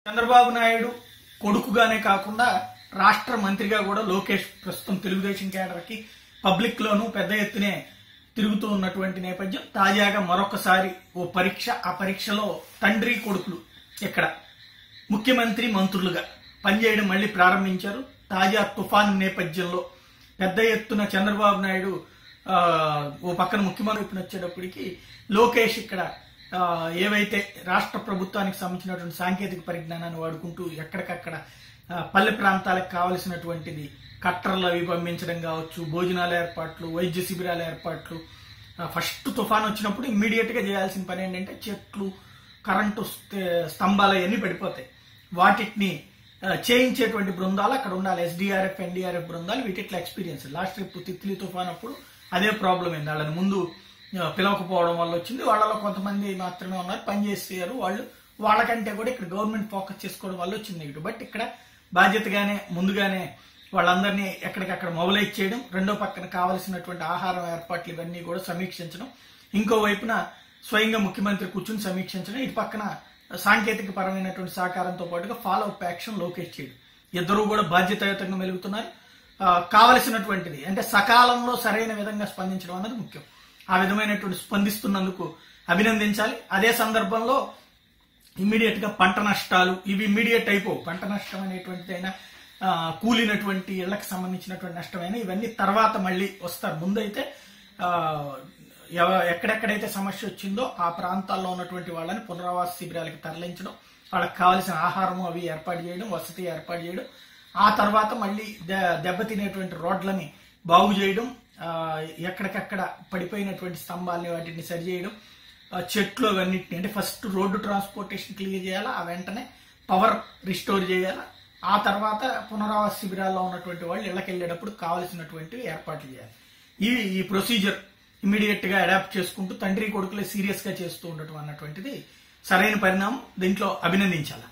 చంద్రబాబు నాయుడు కొడుకుగానే కాకుండా రాష్ట్ర మంత్రిగా కూడా లోకేష్ ప్రస్తుతం తెలుగుదేశం కేడర్కి పబ్లిక్ లోనూ పెద్ద ఎత్తునే తిరుగుతూ ఉన్నటువంటి నేపథ్యం తాజాగా మరొకసారి ఓ పరీక్ష, ఆ పరీక్షలో తండ్రి కొడుకులు ఇక్కడ ముఖ్యమంత్రి మంత్రులుగా పనిచేయడం మళ్లీ ప్రారంభించారు. తాజా తుఫాను నేపథ్యంలో పెద్ద ఎత్తున చంద్రబాబు నాయుడు ఓ పక్కన ముఖ్యమంత్రి వచ్చేటప్పటికి లోకేష్ ఇక్కడ ఏవైతే రాష్ట్ర ప్రభుత్వానికి సంబంధించినటువంటి సాంకేతిక పరిజ్ఞానాన్ని వాడుకుంటూ ఎక్కడికక్కడ పల్లె ప్రాంతాలకు కావలసినటువంటిది కట్టర్లు అవి పంపించడం కావచ్చు, భోజనాల ఏర్పాట్లు, వైద్య శిబిరాల ఏర్పాట్లు. ఫస్ట్ తుఫాన్ వచ్చినప్పుడు ఇమ్మీడియట్ గా చేయాల్సిన పని ఏంటంటే చెట్లు, కరెంటు స్తంభాలు అవన్నీ పడిపోతాయి. వాటిని చేయించేటువంటి బృందాలు అక్కడ ఉండాలి. ఎస్డీఆర్ఎఫ్, ఎన్డీఆర్ఎఫ్ బృందాలు వీటిట్లో ఎక్స్పీరియన్స్. లాస్ట్ ట్రిప్ తిత్లీ తుఫాన్ అప్పుడు అదే ప్రాబ్లం అయింది. వాళ్ళని ముందు పిలవకపోవడం వల్ల వచ్చింది. వాళ్ళలో కొంతమంది మాత్రమే ఉన్నారు, పనిచేసారు. వాళ్ళకంటే కూడా ఇక్కడ గవర్నమెంట్ ఫోకస్ చేసుకోవడం వల్ల వచ్చింది నెగిటివ్. బట్ ఇక్కడ బాధ్యతగానే ముందుగానే వాళ్ళందరినీ ఎక్కడికక్కడ మొబిలైజ్ చేయడం, రెండో పక్కన కావలసినటువంటి ఆహారం ఏర్పాట్లు ఇవన్నీ కూడా సమీక్షించడం, ఇంకో వైపున స్వయంగా ముఖ్యమంత్రి కూర్చుని సమీక్షించడం, ఇటు పక్కన సాంకేతిక పరమైనటువంటి సహకారంతో పాటుగా ఫాలో అప్ యాక్షన్ లోకేష్ చేయడం. ఇద్దరూ కూడా బాధ్యతాయుతంగా మెలుగుతున్నారు. కావలసినటువంటిది అంటే సకాలంలో సరైన విధంగా స్పందించడం అన్నది ముఖ్యం. ఆ విధమైనటువంటి స్పందిస్తున్నందుకు అభినందించాలి. అదే సందర్భంలో ఇమ్మీడియట్ గా పంట నష్టాలు ఇవి ఇమ్మీడియట్ అయిపోవు. పంట నష్టం అనేటువంటిదైనా, కూలినటువంటి ఇళ్లకు సంబంధించినటువంటి నష్టమైనా ఇవన్నీ తర్వాత మళ్ళీ వస్తారు. ముందైతే ఎక్కడెక్కడైతే సమస్య వచ్చిందో ఆ ప్రాంతాల్లో ఉన్నటువంటి వాళ్ళని పునరావాస శిబిరాలకి తరలించడం, వాళ్ళకి కావాల్సిన ఆహారము అవి ఏర్పాటు చేయడం, వసతి ఏర్పాటు చేయడం, ఆ తర్వాత మళ్ళీ దెబ్బతినేటువంటి రోడ్లని బాగు చేయడం, ఎక్కడికక్కడ పడిపోయినటువంటి స్తంభాలని వాటిని సరిచేయడం, చెట్లు అవన్నిటిని అంటే ఫస్ట్ రోడ్డు ట్రాన్స్పోర్టేషన్ క్లియర్ చేయాలా, ఆ వెంటనే పవర్ రిస్టోర్ చేయాలా, ఆ తర్వాత పునరావాస శిబిరాల్లో ఉన్నటువంటి వాళ్ళు ఇళ్లకు వెళ్ళేటప్పుడు కావలసినటువంటి ఏర్పాట్లు చేయాలి. ఈ ప్రొసీజర్ ఇమీడియట్ గా అడాప్ట్ చేసుకుంటూ తండ్రి కొడుకులే సీరియస్ గా చేస్తూ ఉండటం అన్నటువంటిది సరైన పరిణామం. దీంట్లో అభినందించాలి.